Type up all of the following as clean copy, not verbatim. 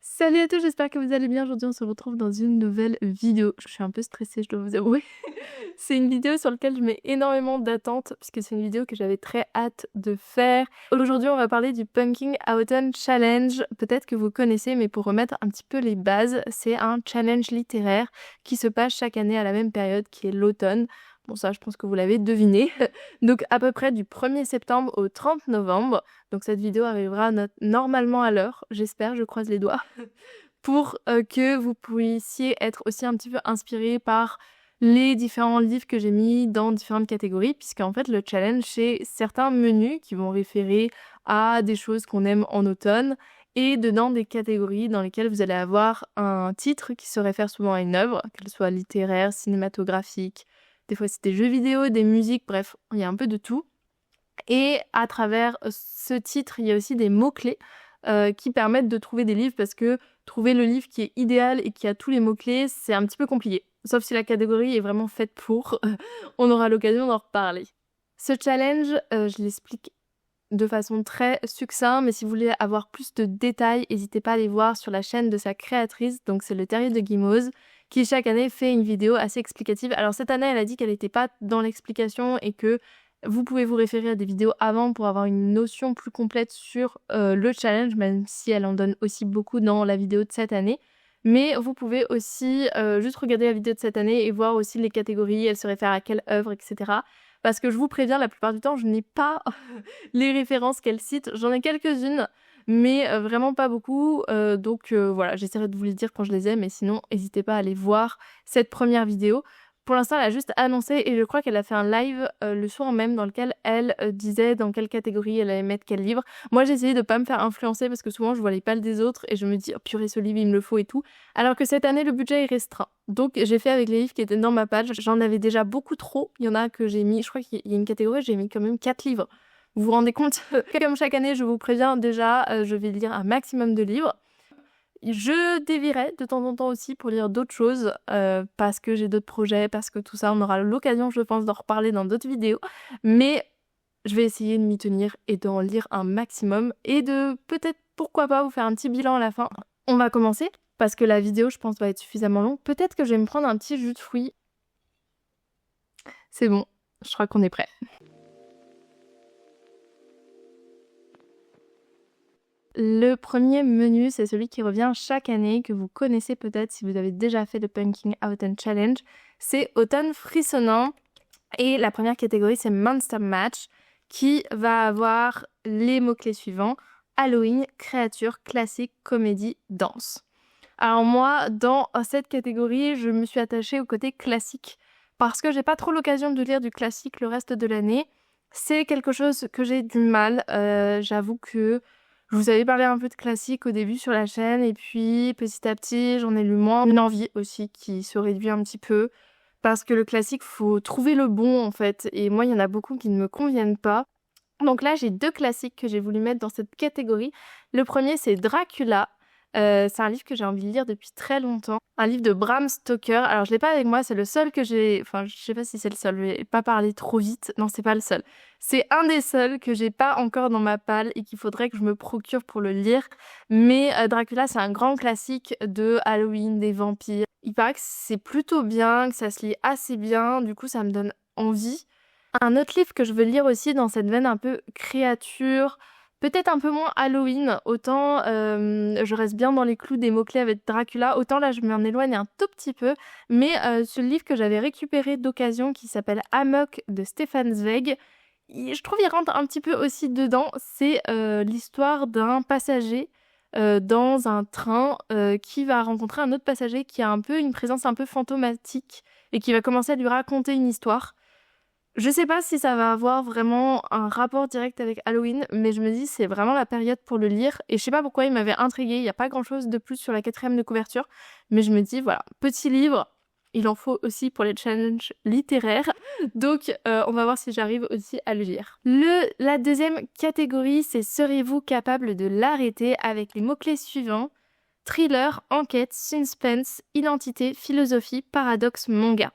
Salut à tous, j'espère que vous allez bien. Aujourd'hui, on se retrouve dans une nouvelle vidéo. Je suis un peu stressée, je dois vous avouer. C'est une vidéo sur laquelle je mets énormément d'attentes puisque c'est une vidéo que j'avais très hâte de faire. Aujourd'hui, on va parler du Pumpkin Autumn Challenge. Peut-être que vous connaissez, mais pour remettre un petit peu les bases, c'est un challenge littéraire qui se passe chaque année à la même période, qui est l'automne. Bon, ça, je pense que vous l'avez deviné. Donc, à peu près du 1er septembre au 30 novembre. Donc, cette vidéo arrivera normalement à l'heure, j'espère, je croise les doigts, pour que vous puissiez être aussi un petit peu inspiré par les différents livres que j'ai mis dans différentes catégories, puisqu'en fait, le challenge, c'est certains menus qui vont référer à des choses qu'on aime en automne, et dedans des catégories dans lesquelles vous allez avoir un titre qui se réfère souvent à une œuvre, qu'elle soit littéraire, cinématographique, des fois c'est des jeux vidéo, des musiques, bref, il y a un peu de tout. Et à travers ce titre, il y a aussi des mots-clés qui permettent de trouver des livres, parce que trouver le livre qui est idéal et qui a tous les mots-clés, c'est un petit peu compliqué. Sauf si la catégorie est vraiment faite pour, on aura l'occasion d'en reparler. Ce challenge, je l'explique de façon très succincte, mais si vous voulez avoir plus de détails, n'hésitez pas à aller voir sur la chaîne de sa créatrice, donc c'est le Terrier de Guimauze, qui chaque année fait une vidéo assez explicative. Alors cette année, elle a dit qu'elle n'était pas dans l'explication et que vous pouvez vous référer à des vidéos avant pour avoir une notion plus complète sur le challenge, même si elle en donne aussi beaucoup dans la vidéo de cette année. Mais vous pouvez aussi juste regarder la vidéo de cette année et voir aussi les catégories, elle se réfère à quelle œuvre, etc. Parce que je vous préviens, la plupart du temps, je n'ai pas les références qu'elle cite. J'en ai quelques-unes, mais vraiment pas beaucoup. Donc voilà, j'essaierai de vous les dire quand je les ai, mais sinon, n'hésitez pas à aller voir cette première vidéo. Pour l'instant, elle a juste annoncé, et je crois qu'elle a fait un live le soir même dans lequel elle disait dans quelle catégorie elle allait mettre quel livre. Moi, j'ai essayé de pas me faire influencer parce que souvent, je vois les pales des autres et je me dis, oh purée, ce livre, il me le faut et tout. Alors que cette année, le budget est restreint. Donc, j'ai fait avec les livres qui étaient dans ma page. J'en avais déjà beaucoup trop. Il y en a que j'ai mis, je crois qu'il y a une catégorie, j'ai mis quand même 4 livres. Vous vous rendez compte? Comme chaque année, je vous préviens déjà, je vais lire un maximum de livres. Je dévierai de temps en temps aussi pour lire d'autres choses, parce que j'ai d'autres projets, parce que tout ça, on aura l'occasion, je pense, d'en reparler dans d'autres vidéos. Mais je vais essayer de m'y tenir et d'en lire un maximum et de peut-être, pourquoi pas, vous faire un petit bilan à la fin. On va commencer, parce que la vidéo, je pense, va être suffisamment longue. Peut-être que je vais me prendre un petit jus de fruits. C'est bon, je crois qu'on est prêt. Le premier menu, c'est celui qui revient chaque année, que vous connaissez peut-être si vous avez déjà fait le Pumpkin Autumn Challenge. C'est Automne frissonnant. Et la première catégorie, c'est Monster Match, qui va avoir les mots-clés suivants: Halloween, créature, classique, comédie, danse. Alors moi, dans cette catégorie, je me suis attachée au côté classique, parce que j'ai pas trop l'occasion de lire du classique le reste de l'année. C'est quelque chose que j'ai du mal. J'avoue que je vous avais parlé un peu de classique au début sur la chaîne, et puis petit à petit, j'en ai lu moins. Une envie aussi qui se réduit un petit peu, parce que le classique, faut trouver le bon en fait. Et moi, il y en a beaucoup qui ne me conviennent pas. Donc là, j'ai 2 classiques que j'ai voulu mettre dans cette catégorie. Le premier, c'est Dracula. C'est un livre que j'ai envie de lire depuis très longtemps. Un livre de Bram Stoker. Alors, je l'ai pas avec moi, c'est le seul que j'ai... Enfin, je sais pas si c'est le seul, je vais pas parler trop vite. Non, c'est pas le seul. C'est un des seuls que j'ai pas encore dans ma palle et qu'il faudrait que je me procure pour le lire. Mais Dracula, c'est un grand classique de Halloween, des vampires. Il paraît que c'est plutôt bien, que ça se lit assez bien. Du coup, ça me donne envie. Un autre livre que je veux lire aussi dans cette veine un peu créature, peut-être un peu moins Halloween, autant je reste bien dans les clous des mots-clés avec Dracula, autant là je m'en éloigne un tout petit peu, mais ce livre que j'avais récupéré d'occasion qui s'appelle Amok de Stefan Zweig, je trouve il rentre un petit peu aussi dedans. C'est l'histoire d'un passager dans un train qui va rencontrer un autre passager qui a un peu une présence un peu fantomatique et qui va commencer à lui raconter une histoire. Je sais pas si ça va avoir vraiment un rapport direct avec Halloween, mais je me dis c'est vraiment la période pour le lire. Et je sais pas pourquoi il m'avait intriguée, il n'y a pas grand chose de plus sur la 4e de couverture, mais je me dis voilà, petit livre, il en faut aussi pour les challenges littéraires. Donc on va voir si j'arrive aussi à le lire. La deuxième catégorie, c'est Serez-vous capable de l'arrêter, avec les mots-clés suivants: thriller, enquête, suspense, identité, philosophie, paradoxe, manga.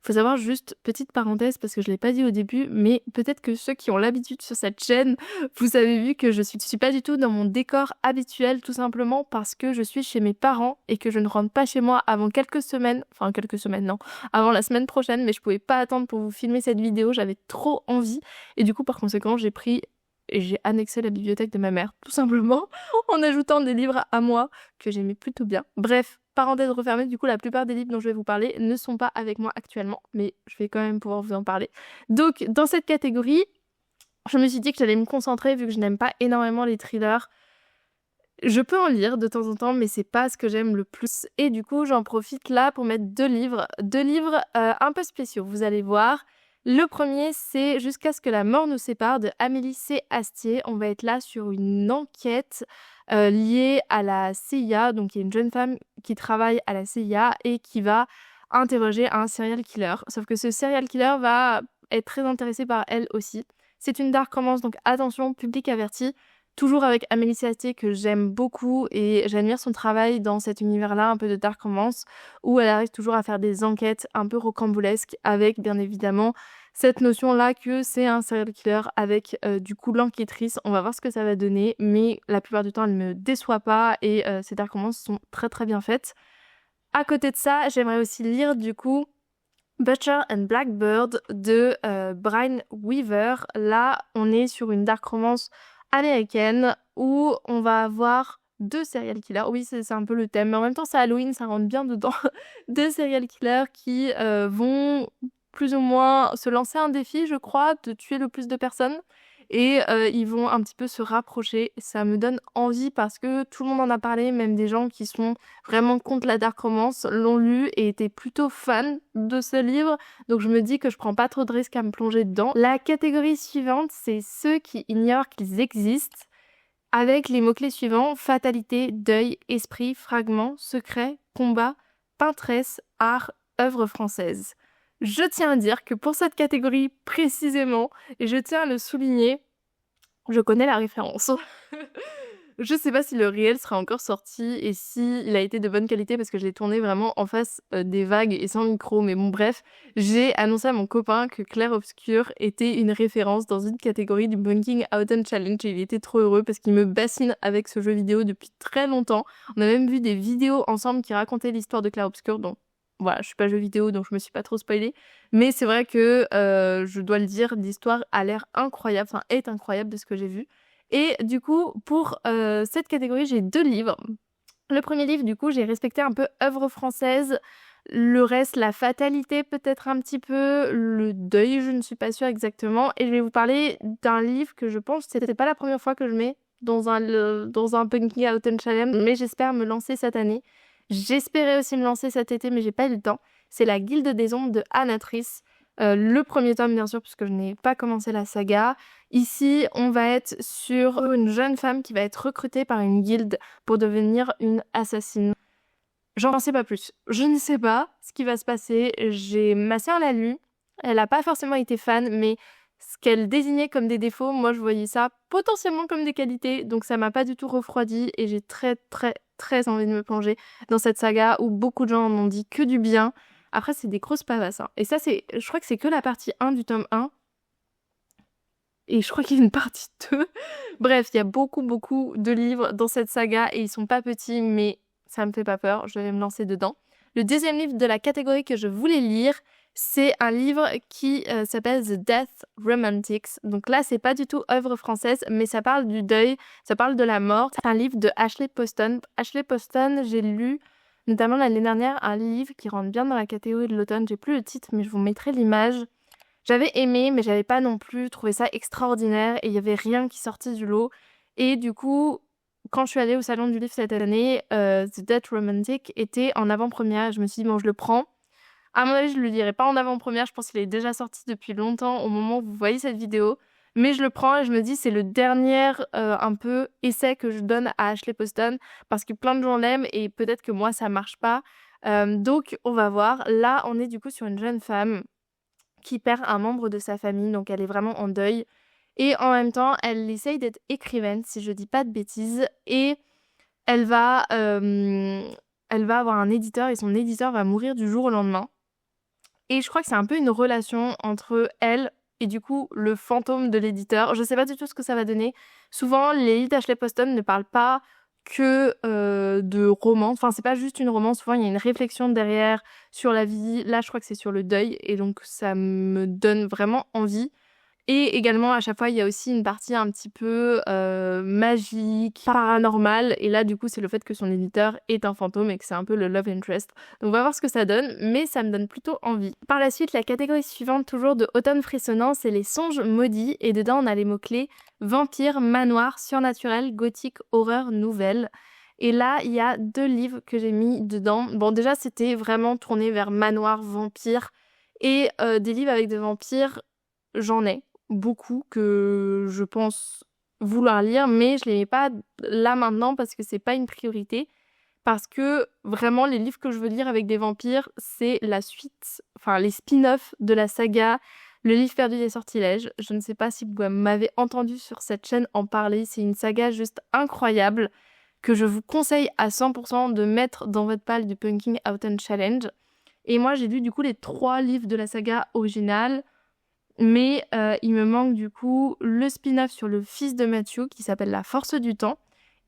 Faut savoir juste, petite parenthèse parce que je l'ai pas dit au début, mais peut-être que ceux qui ont l'habitude sur cette chaîne, vous avez vu que je suis pas du tout dans mon décor habituel, tout simplement parce que je suis chez mes parents et que je ne rentre pas chez moi avant quelques semaines, non, avant la semaine prochaine, mais je pouvais pas attendre pour vous filmer cette vidéo, j'avais trop envie et du coup par conséquent j'ai pris et j'ai annexé la bibliothèque de ma mère, tout simplement, en ajoutant des livres à moi que j'aimais plutôt bien. Bref, parenthèse refermée, du coup la plupart des livres dont je vais vous parler ne sont pas avec moi actuellement, mais je vais quand même pouvoir vous en parler. Donc dans cette catégorie, je me suis dit que j'allais me concentrer vu que je n'aime pas énormément les thrillers. Je peux en lire de temps en temps, mais c'est pas ce que j'aime le plus. Et du coup, j'en profite là pour mettre deux livres un peu spéciaux, vous allez voir. Le premier, c'est Jusqu'à ce que la mort nous sépare de Amélie C. Astier. On va être là sur une enquête liée à la CIA. Donc, il y a une jeune femme qui travaille à la CIA et qui va interroger un serial killer. Sauf que ce serial killer va être très intéressé par elle aussi. C'est une dark romance, donc attention, public averti. Toujours avec Amélie Astier que j'aime beaucoup et j'admire son travail dans cet univers-là, un peu de dark romance, où elle arrive toujours à faire des enquêtes un peu rocambolesques avec, bien évidemment, cette notion-là que c'est un serial killer avec du coup l'enquêtrice. On va voir ce que ça va donner, mais la plupart du temps, elle me déçoit pas et ces dark romances sont très très bien faites. À côté de ça, j'aimerais aussi lire du coup Butcher and Blackbird de Brian Weaver. Là, on est sur une dark romance américaine où on va avoir deux serial killers. Oui, c'est un peu le thème, mais en même temps, c'est Halloween, ça rentre bien dedans. Deux serial killers qui vont plus ou moins se lancer un défi, je crois, de tuer le plus de personnes. Et ils vont un petit peu se rapprocher. Ça me donne envie parce que tout le monde en a parlé, même des gens qui sont vraiment contre la dark romance l'ont lu et étaient plutôt fans de ce livre. Donc je me dis que je prends pas trop de risques à me plonger dedans. La catégorie suivante, c'est ceux qui ignorent qu'ils existent. Avec les mots-clés suivants: fatalité, deuil, esprit, fragment, secret, combat, peintresse, art, œuvre française. Je tiens à dire que pour cette catégorie précisément, et je tiens à le souligner, je connais la référence. Je sais pas si le réel sera encore sorti et si il a été de bonne qualité parce que je l'ai tourné vraiment en face des vagues et sans micro. Mais bon, bref, j'ai annoncé à mon copain que Clair Obscur était une référence dans une catégorie du Bunking Out Challenge et il était trop heureux parce qu'il me bassine avec ce jeu vidéo depuis très longtemps. On a même vu des vidéos ensemble qui racontaient l'histoire de Clair Obscur, donc voilà, je suis pas jeu vidéo donc je me suis pas trop spoilée. Mais c'est vrai que je dois le dire, l'histoire a l'air incroyable, enfin est incroyable de ce que j'ai vu. Et du coup, pour cette catégorie, j'ai deux livres. Le premier livre, du coup, j'ai respecté un peu œuvre française. Le reste, la fatalité peut-être un petit peu, le deuil, je ne suis pas sûre exactement. Et je vais vous parler d'un livre que je pense que c'était pas la première fois que je mets dans un Punky Autumn Challenge, mais j'espère me lancer cette année. J'espérais aussi me lancer cet été, mais j'ai pas eu le temps. C'est La Guilde des Ombres de Anatrice. Le premier tome, bien sûr, puisque je n'ai pas commencé la saga. Ici, on va être sur une jeune femme qui va être recrutée par une guilde pour devenir une assassine. J'en sais pas plus. Je ne sais pas ce qui va se passer. Ma sœur l'a lu. Elle n'a pas forcément été fan, mais ce qu'elle désignait comme des défauts, moi je voyais ça potentiellement comme des qualités. Donc ça m'a pas du tout refroidi et j'ai très très très envie de me plonger dans cette saga où beaucoup de gens en ont dit que du bien. Après, c'est des grosses pavasses, hein. Et ça, je crois que c'est que la partie 1 du tome 1. Et je crois qu'il y a une partie 2. Bref, il y a beaucoup, beaucoup de livres dans cette saga et ils sont pas petits, mais ça me fait pas peur. Je vais me lancer dedans. Le deuxième livre de la catégorie que je voulais lire, c'est un livre qui s'appelle The Death Romantics. Donc là, c'est pas du tout œuvre française, mais ça parle du deuil, ça parle de la mort. C'est un livre de Ashley Poston. Ashley Poston, j'ai lu notamment l'année dernière un livre qui rentre bien dans la catégorie de l'automne. J'ai plus le titre, mais je vous mettrai l'image. J'avais aimé, mais j'avais pas non plus trouvé ça extraordinaire et il y avait rien qui sortait du lot. Et du coup, quand je suis allée au salon du livre cette année, The Death Romantic était en avant-première. Je me suis dit, bon, je le prends. À mon avis, je le lirai pas en avant-première. Je pense qu'il est déjà sorti depuis longtemps au moment où vous voyez cette vidéo. Mais je le prends et je me dis c'est le dernier un peu essai que je donne à Ashley Poston parce que plein de gens l'aiment et peut-être que moi ça marche pas. Donc on va voir. Là on est du coup sur une jeune femme qui perd un membre de sa famille, donc elle est vraiment en deuil. Et en même temps elle essaye d'être écrivaine si je dis pas de bêtises et elle va, euh, elle va avoir un éditeur et son éditeur va mourir du jour au lendemain. Et je crois que c'est un peu une relation entre elle et du coup le fantôme de l'éditeur. Je sais pas du tout ce que ça va donner. Souvent, les livres d'Ashley Poston ne parlent pas que de romance. Enfin, c'est pas juste une romance. Souvent, il y a une réflexion derrière sur la vie. Là, je crois que c'est sur le deuil. Et donc, ça me donne vraiment envie. Et également, à chaque fois, il y a aussi une partie un petit peu magique, paranormale. Et là, du coup, c'est le fait que son éditeur est un fantôme et que c'est un peu le love interest. Donc, on va voir ce que ça donne, mais ça me donne plutôt envie. Par la suite, la catégorie suivante, toujours de Automne frissonnant, c'est les songes maudits. Et dedans, on a les mots-clés vampire, manoir, surnaturel, gothique, horreur, nouvelle. Et là, il y a 2 livres que j'ai mis dedans. Bon, déjà, c'était vraiment tourné vers manoir, vampire. Et des livres avec des vampires, j'en ai beaucoup que je pense vouloir lire, mais je les mets pas là maintenant parce que c'est pas une priorité. Parce que vraiment, les livres que je veux lire avec des vampires, c'est la suite, enfin les spin-offs de la saga Le livre perdu des sortilèges. Je ne sais pas si vous m'avez entendu sur cette chaîne en parler. C'est une saga juste incroyable que je vous conseille à 100% de mettre dans votre palle du Pumpkin Autumn Challenge. Et moi, j'ai lu du coup les 3 livres de la saga originale. Mais il me manque du coup le spin-off sur le fils de Matthew qui s'appelle La Force du Temps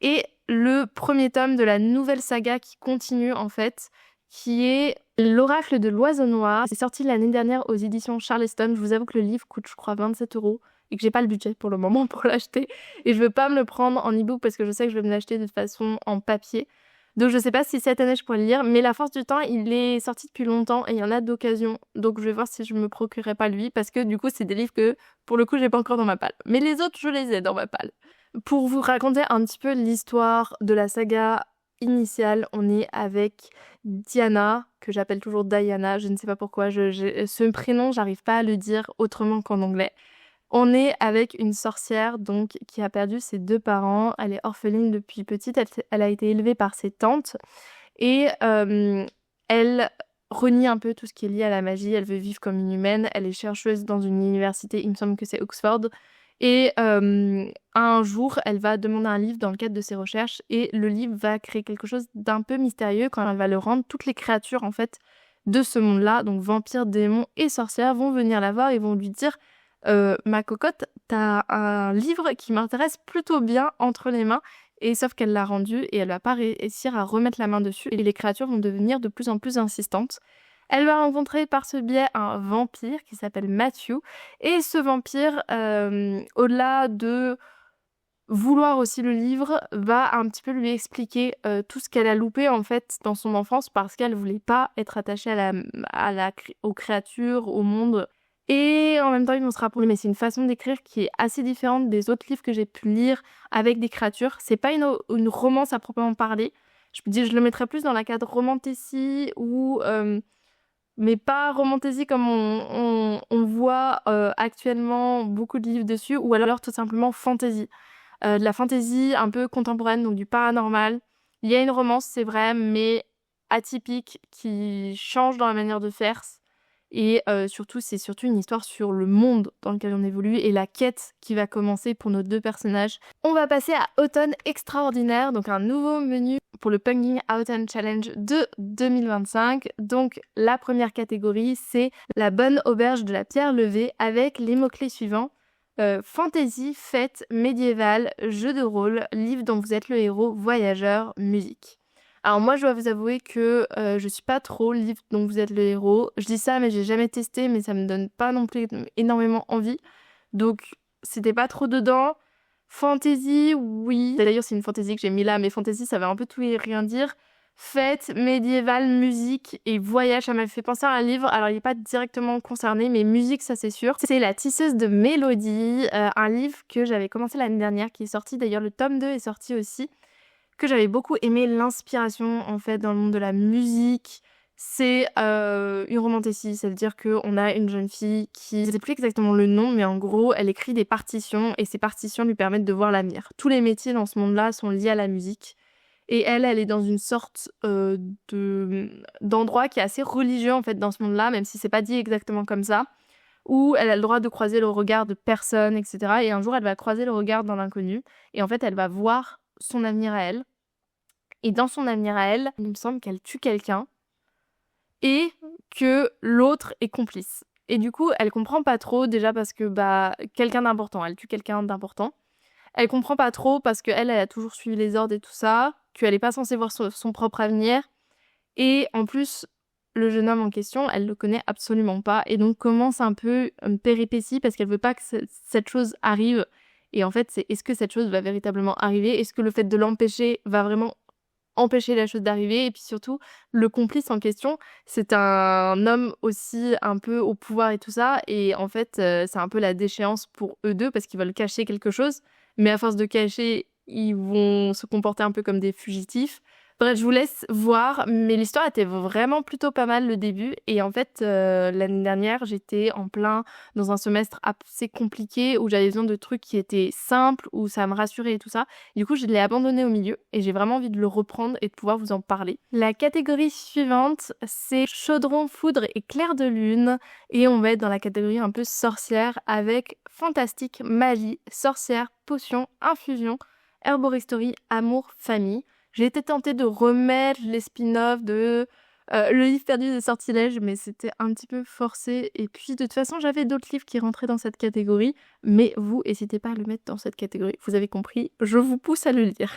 et le premier tome de la nouvelle saga qui continue en fait, qui est L'Oracle de l'Oiseau Noir. C'est sorti l'année dernière aux éditions Charleston. Je vous avoue que le livre coûte je crois 27 € et que j'ai pas le budget pour le moment pour l'acheter. Et je veux pas me le prendre en e-book parce que je sais que je vais me l'acheter de toute façon en papier. Donc je sais pas si cette année je pourrais le lire, mais La Force du Temps, il est sorti depuis longtemps et il y en a d'occasion. Donc je vais voir si je me procurerai pas lui, parce que du coup c'est des livres que pour le coup j'ai pas encore dans ma palle. Mais les autres je les ai dans ma palle. Pour vous raconter un petit peu l'histoire de la saga initiale, on est avec Diana, que j'appelle toujours Diana, je ne sais pas pourquoi, ce prénom j'arrive pas à le dire autrement qu'en anglais. On est avec une sorcière donc qui a perdu ses 2 parents. Elle est orpheline depuis petite. Elle a été élevée par ses tantes. Et elle renie un peu tout ce qui est lié à la magie. Elle veut vivre comme une humaine. Elle est chercheuse dans une université, il me semble que c'est Oxford. Et un jour, elle va demander un livre dans le cadre de ses recherches. Et le livre va créer quelque chose d'un peu mystérieux quand elle va le rendre. Toutes les créatures en fait de ce monde-là, donc vampires, démons et sorcières, vont venir la voir et vont lui dire ma cocotte, t'as un livre qui m'intéresse plutôt bien entre les mains. Et sauf qu'elle l'a rendu et elle va pas réussir à remettre la main dessus. Et les créatures vont devenir de plus en plus insistantes. Elle va rencontrer par ce biais un vampire qui s'appelle Matthew. Et ce vampire, au-delà de vouloir aussi le livre, va un petit peu lui expliquer tout ce qu'elle a loupé en fait dans son enfance parce qu'elle voulait pas être attachée aux créatures, au monde. Et en même temps, ils vont se rapprocher, mais c'est une façon d'écrire qui est assez différente des autres livres que j'ai pu lire avec des créatures. C'est pas une romance à proprement parler. Je le mettrais plus dans la cadre romantasy ou mais pas romantasy comme on voit actuellement beaucoup de livres dessus, ou alors tout simplement fantasy. De la fantasy un peu contemporaine, donc du paranormal. Il y a une romance, c'est vrai, mais atypique, qui change dans la manière de faire. Et surtout, c'est surtout une histoire sur le monde dans lequel on évolue et la quête qui va commencer pour nos 2 personnages. On va passer à Automne extraordinaire, donc un nouveau menu pour le Pumpkin Autumn Challenge de 2025. Donc la première catégorie, c'est la bonne auberge de la pierre levée avec les mots-clés suivants. Fantasy, fête, médiévale, jeu de rôle, livre dont vous êtes le héros, voyageur, musique. Alors moi je dois vous avouer que je suis pas trop livre dont vous êtes le héros. Je dis ça mais j'ai jamais testé, mais ça me donne pas non plus énormément envie. Donc c'était pas trop dedans. Fantasy, oui. D'ailleurs c'est une fantasy que j'ai mis là, mais fantasy ça veut un peu tout et rien dire. Fête, médiévale, musique et voyage, ça m'a fait penser à un livre. Alors il n'est pas directement concerné, mais musique ça c'est sûr. C'est La Tisseuse de Mélodie, un livre que j'avais commencé l'année dernière, qui est sorti. D'ailleurs le tome 2 est sorti aussi. Que j'avais beaucoup aimé l'inspiration en fait dans le monde de la musique. C'est une romantasy, c'est-à-dire qu'on a une jeune fille qui, je sais plus exactement le nom, mais en gros elle écrit des partitions et ces partitions lui permettent de voir l'avenir. Tous les métiers dans ce monde-là sont liés à la musique et elle est dans une sorte d'endroit qui est assez religieux en fait dans ce monde-là, même si c'est pas dit exactement comme ça, où elle a le droit de croiser le regard de personne, etc. Et un jour elle va croiser le regard d'un inconnu et en fait elle va voir son avenir à elle. Et dans son avenir à elle, il me semble qu'elle tue quelqu'un. et que l'autre est complice. Et du coup, elle comprend pas trop, déjà parce que quelqu'un d'important, elle tue quelqu'un d'important. Elle comprend pas trop parce qu'elle a toujours suivi les ordres et tout ça, qu'elle est pas censée voir son propre avenir. Et en plus, le jeune homme en question, elle le connaît absolument pas. Et donc commence un peu une péripétie parce qu'elle veut pas que cette chose arrive. Et en fait, c'est est-ce que cette chose va véritablement arriver? Est-ce que le fait de l'empêcher va vraiment empêcher la chose d'arriver? Et puis surtout, le complice en question, c'est un homme aussi un peu au pouvoir et tout ça. Et en fait, c'est un peu la déchéance pour eux deux parce qu'ils veulent cacher quelque chose. Mais à force de cacher, ils vont se comporter un peu comme des fugitifs. Bref, je vous laisse voir, mais l'histoire était vraiment plutôt pas mal le début. Et en fait, l'année dernière, j'étais en plein dans un semestre assez compliqué où j'avais besoin de trucs qui étaient simples, où ça me rassurait et tout ça. Du coup, je l'ai abandonné au milieu et j'ai vraiment envie de le reprendre et de pouvoir vous en parler. La catégorie suivante, c'est chaudron, foudre et clair de lune. Et on va être dans la catégorie un peu sorcière avec fantastique, magie, sorcière, potion, infusion, herboristerie, amour, famille. J'ai été tentée de remettre les spin-offs de Le livre perdu des sortilèges, mais c'était un petit peu forcé. Et puis, de toute façon, j'avais d'autres livres qui rentraient dans cette catégorie. Mais vous, n'hésitez pas à le mettre dans cette catégorie. Vous avez compris, je vous pousse à le lire.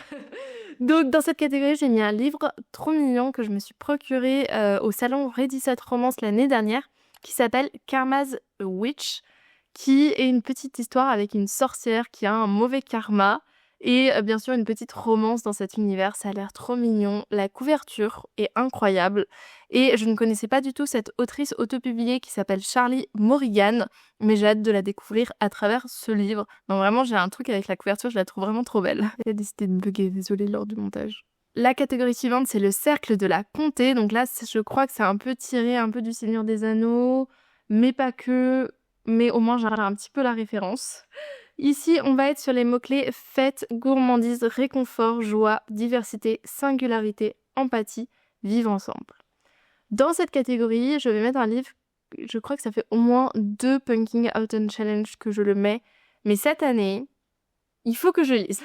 Donc, dans cette catégorie, j'ai mis un livre trop mignon que je me suis procuré au salon Ready Set Romance l'année dernière, qui s'appelle Karma's Witch, qui est une petite histoire avec une sorcière qui a un mauvais karma. Et bien sûr, une petite romance dans cet univers, ça a l'air trop mignon. La couverture est incroyable. Et je ne connaissais pas du tout cette autrice autopubliée qui s'appelle Charlie Morrigan, mais j'ai hâte de la découvrir à travers ce livre. Non, vraiment, j'ai un truc avec la couverture, je la trouve vraiment trop belle. Elle a décidé de bugger, désolée, lors du montage. La catégorie suivante, c'est le cercle de la comté. Donc là, je crois que c'est un peu tiré un peu du Seigneur des Anneaux, mais pas que. Mais au moins, j'ai un petit peu la référence. Ici, on va être sur les mots-clés fête, gourmandise, réconfort, joie, diversité, singularité, empathie, vivre ensemble. Dans cette catégorie, je vais mettre un livre, je crois que ça fait au moins 2 Pumpkin Autumn Challenge que je le mets, mais cette année, il faut que je lise.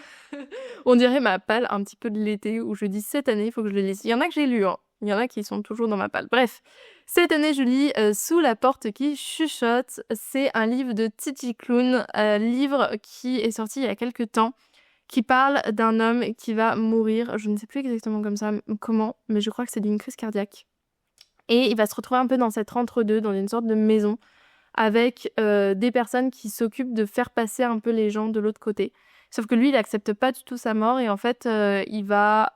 On dirait ma palle un petit peu de l'été où je dis cette année, il faut que je le lise. Il y en a que j'ai lu, hein. Il y en a qui sont toujours dans ma palle. Bref, cette année, je lis Sous la porte qui chuchote. C'est un livre de Titi Clown, livre qui est sorti il y a quelques temps, qui parle d'un homme qui va mourir. Je ne sais plus exactement comment, mais je crois que c'est d'une crise cardiaque. Et il va se retrouver un peu dans cet entre-deux, dans une sorte de maison, avec des personnes qui s'occupent de faire passer un peu les gens de l'autre côté. Sauf que lui, il accepte pas du tout sa mort et en fait, il va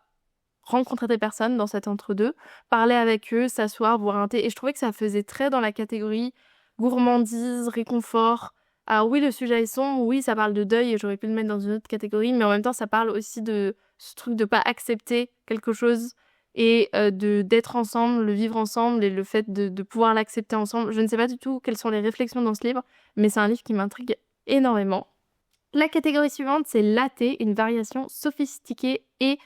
rencontrer des personnes dans cet entre-deux, parler avec eux, s'asseoir, boire un thé. Et je trouvais que ça faisait très dans la catégorie gourmandise, réconfort. Alors oui, le sujet est sombre, oui, ça parle de deuil et j'aurais pu le mettre dans une autre catégorie, mais en même temps, ça parle aussi de ce truc de pas accepter quelque chose et d'être ensemble, le vivre ensemble et le fait de pouvoir l'accepter ensemble. Je ne sais pas du tout quelles sont les réflexions dans ce livre, mais c'est un livre qui m'intrigue énormément. La catégorie suivante, c'est latte, une variation sophistiquée et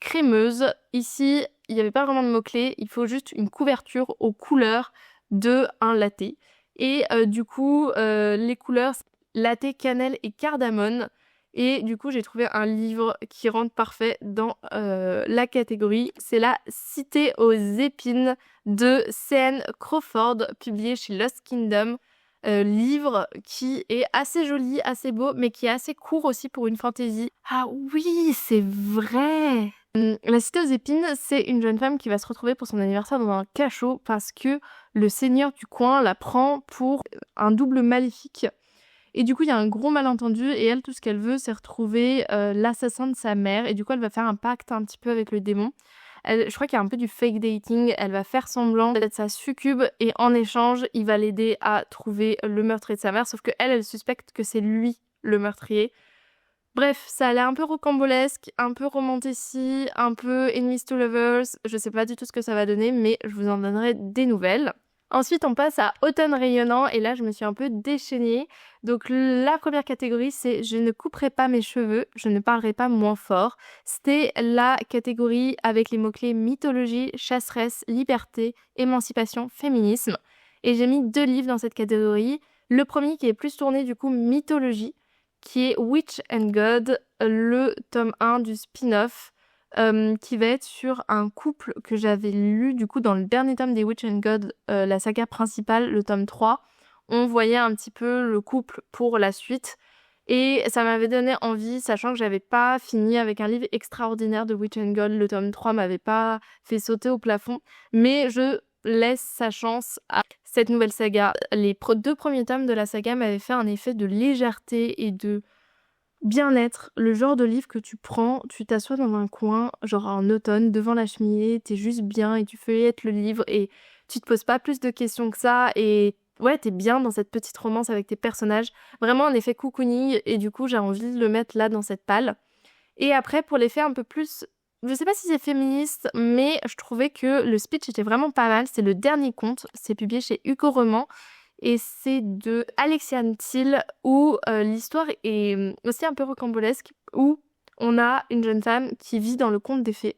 crémeuse. Ici, il n'y avait pas vraiment de mots-clés, il faut juste une couverture aux couleurs de un latte. Et du coup, les couleurs, c'est latte, cannelle et cardamone. Et du coup, j'ai trouvé un livre qui rentre parfait dans la catégorie. C'est La Cité aux épines de C.N. Crawford, publié chez Lost Kingdom. Livre qui est assez joli, assez beau, mais qui est assez court aussi pour une fantaisie. Ah oui, c'est vrai! La Cité aux épines, c'est une jeune femme qui va se retrouver pour son anniversaire dans un cachot parce que le seigneur du coin la prend pour un double maléfique. Et du coup, il y a un gros malentendu et elle, tout ce qu'elle veut, c'est retrouver l'assassin de sa mère. Et du coup, elle va faire un pacte un petit peu avec le démon. Je crois qu'il y a un peu du fake dating. Elle va faire semblant d'être sa succube et en échange, il va l'aider à trouver le meurtrier de sa mère. Sauf que elle suspecte que c'est lui le meurtrier. Bref, ça a l'air un peu rocambolesque, un peu romantici, un peu enemies to lovers. Je sais pas du tout ce que ça va donner, mais je vous en donnerai des nouvelles. Ensuite, on passe à Automne rayonnant et là, je me suis un peu déchaînée. Donc, la première catégorie, c'est Je ne couperai pas mes cheveux, je ne parlerai pas moins fort. C'était la catégorie avec les mots-clés mythologie, chasseresse, liberté, émancipation, féminisme. Et j'ai mis 2 livres dans cette catégorie. Le premier qui est plus tourné du coup mythologie, qui est Witch and God, le tome 1 du spin-off qui va être sur un couple que j'avais lu du coup dans le dernier tome des Witch and God, la saga principale, le tome 3. On voyait un petit peu le couple pour la suite. Et ça m'avait donné envie, sachant que j'avais pas fini avec un livre extraordinaire de Witch and God. Le tome 3 m'avait pas fait sauter au plafond. Mais je laisse sa chance à cette nouvelle saga. Les 2 premiers tomes de la saga m'avaient fait un effet de légèreté et de bien-être. Le genre de livre que tu prends, tu t'assois dans un coin, genre en automne, devant la cheminée, t'es juste bien et tu feuillettes le livre et tu te poses pas plus de questions que ça et ouais, t'es bien dans cette petite romance avec tes personnages. Vraiment un effet cocooning et du coup j'ai envie de le mettre là dans cette palle. Et après pour l'effet un peu plus, je sais pas si c'est féministe, mais je trouvais que le speech était vraiment pas mal. C'est le dernier conte, c'est publié chez Hugo Roman et c'est de Alexiane Thiel où l'histoire est aussi un peu rocambolesque, où on a une jeune femme qui vit dans le conte des fées.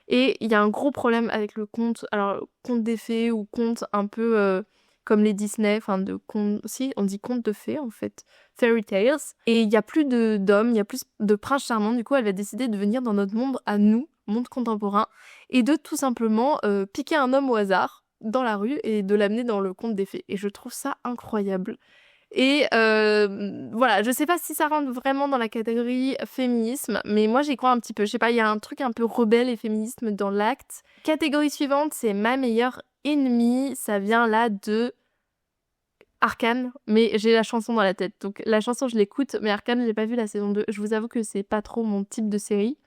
Et il y a un gros problème avec le conte, alors conte des fées ou conte un peu comme les Disney, enfin de conte, si on dit conte de fées en fait, fairy tales. Et il y a plus d'hommes, il y a plus de princes charmants. Du coup, elle va décider de venir dans notre monde à nous, monde contemporain, et de tout simplement piquer un homme au hasard dans la rue et de l'amener dans le conte des fées. Et je trouve ça incroyable. Et voilà, je sais pas si ça rentre vraiment dans la catégorie féminisme, mais moi j'y crois un petit peu. Je sais pas, il y a un truc un peu rebelle et féminisme dans l'acte. Catégorie suivante, c'est ma meilleure ennemie. Ça vient là de Arcane, mais j'ai la chanson dans la tête. Donc la chanson, je l'écoute, mais Arcane, j'ai pas vu la saison 2. Je vous avoue que c'est pas trop mon type de série.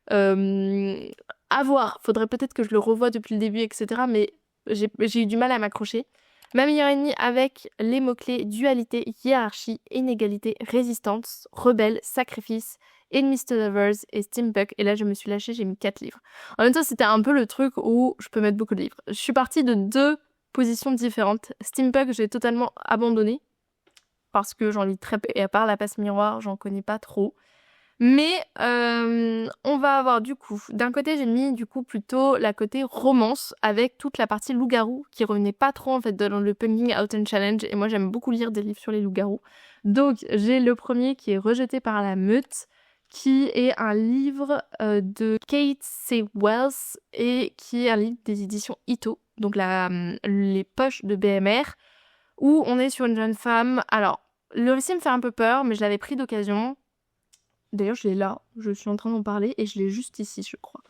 À voir, faudrait peut-être que je le revoie depuis le début, etc. Mais j'ai eu du mal à m'accrocher. Ma meilleure ennemie avec les mots-clés dualité, hiérarchie, inégalité, résistance, rebelle, sacrifice, enemies to lovers et steampunk. Et là, je me suis lâchée, j'ai mis 4 livres. En même temps, c'était un peu le truc où je peux mettre beaucoup de livres. Je suis partie de 2 positions différentes. Steampunk, j'ai totalement abandonné parce que j'en lis très peu. Et à part La Passe Miroir, j'en connais pas trop. Mais on va avoir du coup, d'un côté j'ai mis du coup plutôt la côté romance avec toute la partie loup-garou qui revenait pas trop en fait dans le Punking Out and Challenge et moi j'aime beaucoup lire des livres sur les loups-garous. Donc j'ai le premier qui est Rejeté par la meute qui est un livre de Kate C. Wells et qui est un livre des éditions Ito, donc les poches de BMR où on est sur une jeune femme. Alors le récit me fait un peu peur mais je l'avais pris d'occasion. D'ailleurs, je l'ai là, je suis en train d'en parler et je l'ai juste ici, je crois.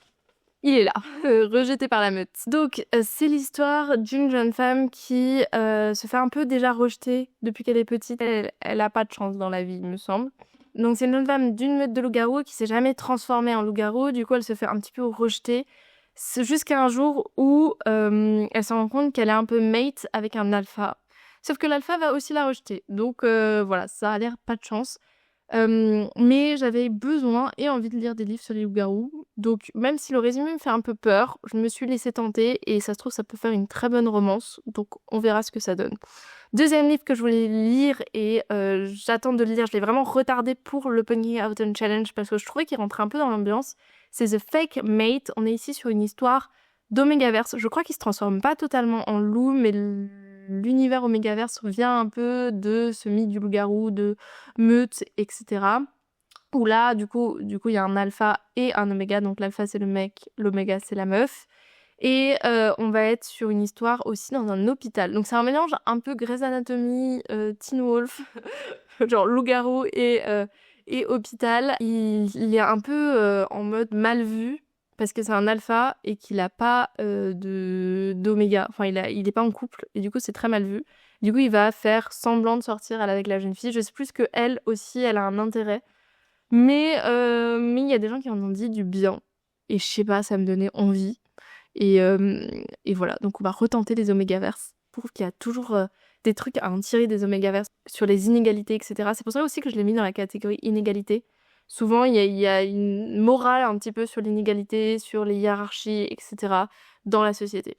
Il est là, rejeté par la meute. Donc, c'est l'histoire d'une jeune femme qui se fait un peu déjà rejeter depuis qu'elle est petite. Elle a pas de chance dans la vie, il me semble. Donc, c'est une jeune femme d'une meute de loup-garou qui s'est jamais transformée en loup-garou. Du coup, elle se fait un petit peu rejeter. C'est jusqu'à un jour où elle se rend compte qu'elle est un peu mate avec un alpha. Sauf que l'alpha va aussi la rejeter. Donc, voilà, ça a l'air pas de chance. Mais j'avais besoin et envie de lire des livres sur les loups-garous. Donc même si le résumé me fait un peu peur, je me suis laissée tenter et ça se trouve ça peut faire une très bonne romance. Donc on verra ce que ça donne. Deuxième livre que je voulais lire et j'attends de le lire, je l'ai vraiment retardé pour le Punking Out and Challenge parce que je trouvais qu'il rentrait un peu dans l'ambiance. C'est The Fake Mate. On est ici sur une histoire d'Omegaverse. Je crois qu'il se transforme pas totalement en loup, mais l'univers Omegaverse vient un peu de ce mythe du loup-garou, de meute, etc. Où là, du coup, il y a un alpha et un oméga. Donc l'alpha c'est le mec, l'oméga c'est la meuf. Et on va être sur une histoire aussi dans un hôpital. Donc c'est un mélange un peu Grey's Anatomy, Teen Wolf, genre loup-garou et hôpital. Il est un peu en mode mal vu parce que c'est un alpha et qu'il a pas d'oméga. Enfin, il est pas en couple et du coup c'est très mal vu. Du coup il va faire semblant de sortir avec la jeune fille. Je sais plus que elle aussi elle a un intérêt. Mais il y a des gens qui en ont dit du bien. Et je sais pas, ça me donnait envie. Et voilà, donc on va retenter les Omégaverses. Je trouve qu'il y a toujours des trucs à en tirer des Omégaverses sur les inégalités, etc. C'est pour ça aussi que je l'ai mis dans la catégorie inégalité. Souvent, il y a une morale un petit peu sur l'inégalité, sur les hiérarchies, etc. dans la société.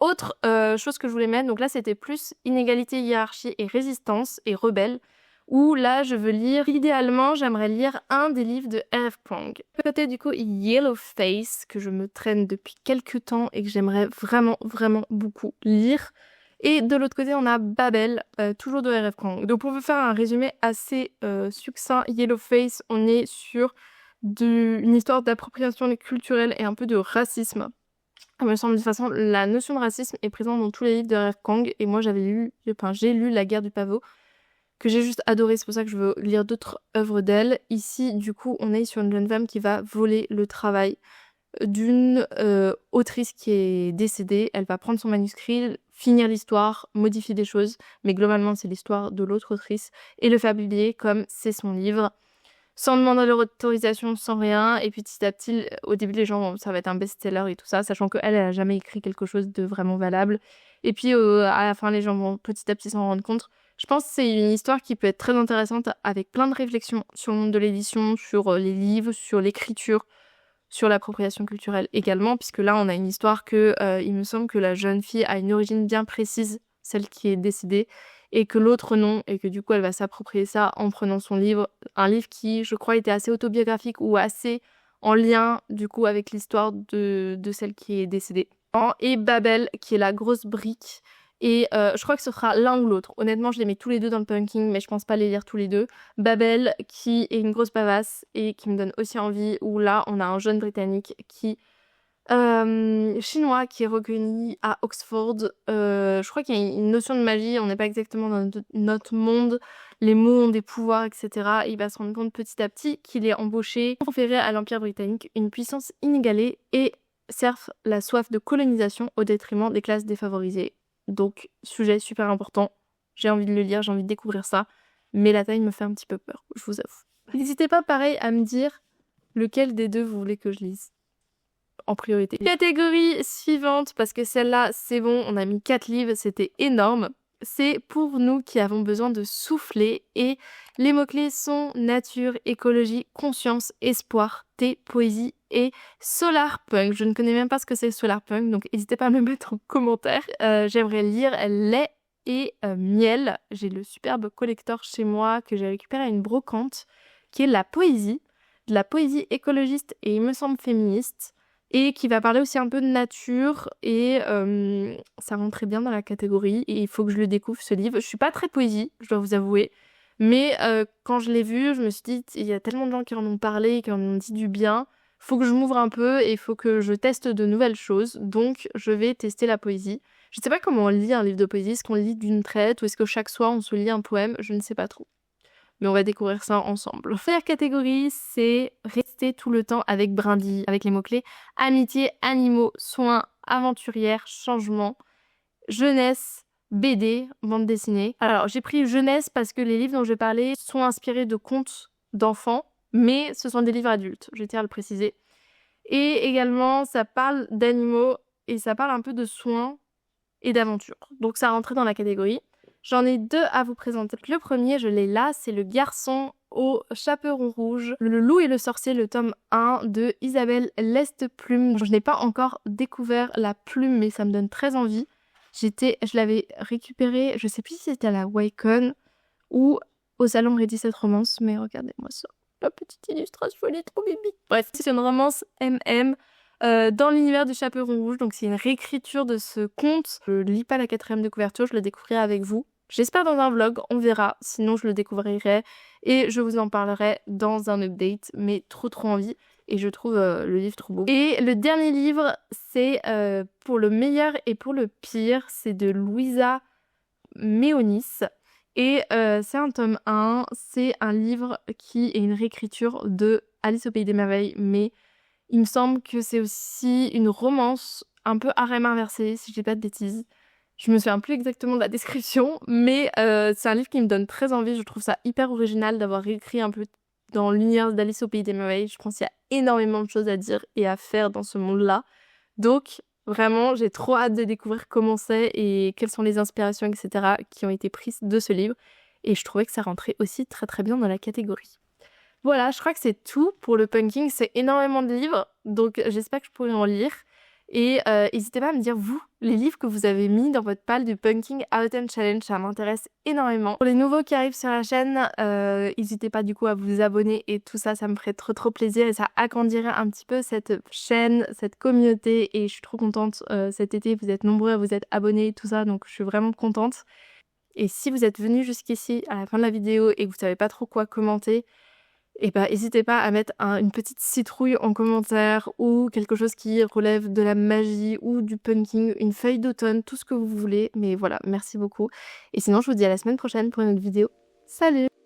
Autre chose que je voulais mettre, donc là c'était plus inégalité, hiérarchie et résistance et rebelle. Où là, je veux lire, idéalement, j'aimerais lire un des livres de R.F. Kuang. Peut-être du coup Yellow Face, que je me traîne depuis quelques temps et que j'aimerais vraiment, vraiment beaucoup lire. Et de l'autre côté, on a Babel, toujours de R.F. Kuang. Donc pour vous faire un résumé assez succinct, Yellow Face, on est sur une histoire d'appropriation culturelle et un peu de racisme. Il me semble de toute façon, la notion de racisme est présente dans tous les livres de R. Kang, et moi j'ai lu La guerre du pavot, que j'ai juste adoré, c'est pour ça que je veux lire d'autres œuvres d'elle. Ici, du coup, on est sur une jeune femme qui va voler le travail d'une autrice qui est décédée. Elle va prendre son manuscrit, finir l'histoire, modifier des choses, mais globalement c'est l'histoire de l'autre autrice, et le faire publier comme c'est son livre, sans demander leur autorisation, sans rien. Et puis petit à petit, au début les gens, ça va être un best-seller et tout ça, sachant qu'elle a jamais écrit quelque chose de vraiment valable. Et puis à la fin, les gens vont petit à petit s'en rendre compte. Je pense que c'est une histoire qui peut être très intéressante, avec plein de réflexions sur le monde de l'édition, sur les livres, sur l'écriture, sur l'appropriation culturelle également, puisque là on a une histoire que il me semble que la jeune fille a une origine bien précise, celle qui est décédée, et que l'autre non, et que du coup elle va s'approprier ça en prenant son livre, un livre qui je crois était assez autobiographique ou assez en lien du coup avec l'histoire de celle qui est décédée. Et Babel qui est la grosse brique, et je crois que ce sera l'un ou l'autre. Honnêtement je les mets tous les deux dans le punking, mais je pense pas les lire tous les deux. Babel qui est une grosse bavasse et qui me donne aussi envie, où là on a un jeune britannique chinois qui est recueilli à Oxford. Je crois qu'il y a une notion de magie, on n'est pas exactement dans notre monde, les mots ont des pouvoirs, etc. Et il va se rendre compte petit à petit qu'il est embauché pour conférer à l'Empire britannique une puissance inégalée et serve la soif de colonisation au détriment des classes défavorisées. Donc, sujet super important, j'ai envie de le lire, j'ai envie de découvrir ça, mais la taille me fait un petit peu peur, je vous avoue. N'hésitez pas pareil à me dire lequel des deux vous voulez que je lise en priorité. Catégorie suivante, parce que celle-là, c'est bon, on a mis 4 livres, c'était énorme. C'est pour nous qui avons besoin de souffler, et les mots-clés sont nature, écologie, conscience, espoir, thé, poésie et solarpunk. Je ne connais même pas ce que c'est solarpunk, donc n'hésitez pas à me le mettre en commentaire. J'aimerais lire lait et miel. J'ai le superbe collector chez moi que j'ai récupéré à une brocante, qui est de la poésie écologiste et il me semble féministe, et qui va parler aussi un peu de nature, et ça rentre très bien dans la catégorie, et il faut que je le découvre ce livre. Je suis pas très poésie, je dois vous avouer, mais quand je l'ai vu, je me suis dit, il y a tellement de gens qui en ont parlé, qui en ont dit du bien, faut que je m'ouvre un peu et il faut que je teste de nouvelles choses, donc je vais tester la poésie. Je sais pas comment on lit un livre de poésie, est-ce qu'on lit d'une traite ou est-ce que chaque soir on se lit un poème, je ne sais pas trop. Mais on va découvrir ça ensemble. La première catégorie, c'est rester tout le temps avec Brindille, avec les mots-clés amitié, animaux, soins, aventurière, changement, jeunesse, BD, bande dessinée. Alors, j'ai pris jeunesse parce que les livres dont je vais parler sont inspirés de contes d'enfants, mais ce sont des livres adultes, je tiens à le préciser. Et également, ça parle d'animaux et ça parle un peu de soins et d'aventure. Donc ça rentrait dans la catégorie. J'en ai 2 à vous présenter. Le premier, je l'ai là, c'est Le garçon au chaperon rouge, Le loup et le sorcier, le tome 1 de Isabelle Lesteplume. Je n'ai pas encore découvert la plume, mais ça me donne très envie. Je l'avais récupéré, je sais plus si c'était à la Wacom ou au salon Ready Set Romance, mais regardez-moi ça. La petite illustration, elle est trop bibi. Bref, c'est une romance MM. Dans l'univers du chaperon rouge, donc c'est une réécriture de ce conte. Je lis pas la 4e de couverture, je le découvrirai avec vous. J'espère dans un vlog, on verra, sinon je le découvrirai et je vous en parlerai dans un update, mais trop envie, et je trouve le livre trop beau. Et le dernier livre, c'est pour le meilleur et pour le pire, c'est de Louisa Meonis. Et c'est un tome 1, c'est un livre qui est une réécriture de Alice au Pays des Merveilles, mais il me semble que c'est aussi une romance un peu harem inversé, si je dis pas de bêtises. Je me souviens plus exactement de la description, mais c'est un livre qui me donne très envie. Je trouve ça hyper original d'avoir réécrit un peu dans l'univers d'Alice au Pays des Merveilles. Je pense qu'il y a énormément de choses à dire et à faire dans ce monde-là. Donc, vraiment, j'ai trop hâte de découvrir comment c'est et quelles sont les inspirations, etc. qui ont été prises de ce livre. Et je trouvais que ça rentrait aussi très bien dans la catégorie. Voilà, je crois que c'est tout pour le punking. C'est énormément de livres, donc j'espère que je pourrai en lire. Et n'hésitez pas à me dire, vous, les livres que vous avez mis dans votre pile du Punking Autumn Challenge, ça m'intéresse énormément. Pour les nouveaux qui arrivent sur la chaîne, n'hésitez pas du coup à vous abonner et tout ça, ça me ferait trop plaisir et ça agrandirait un petit peu cette chaîne, cette communauté, et je suis trop contente. Cet été, vous êtes nombreux à vous être abonnés et tout ça, donc je suis vraiment contente. Et si vous êtes venus jusqu'ici à la fin de la vidéo et que vous savez pas trop quoi commenter, et bah n'hésitez pas à mettre une petite citrouille en commentaire ou quelque chose qui relève de la magie ou du pumpkin, une feuille d'automne, tout ce que vous voulez. Mais voilà, merci beaucoup. Et sinon, je vous dis à la semaine prochaine pour une autre vidéo. Salut!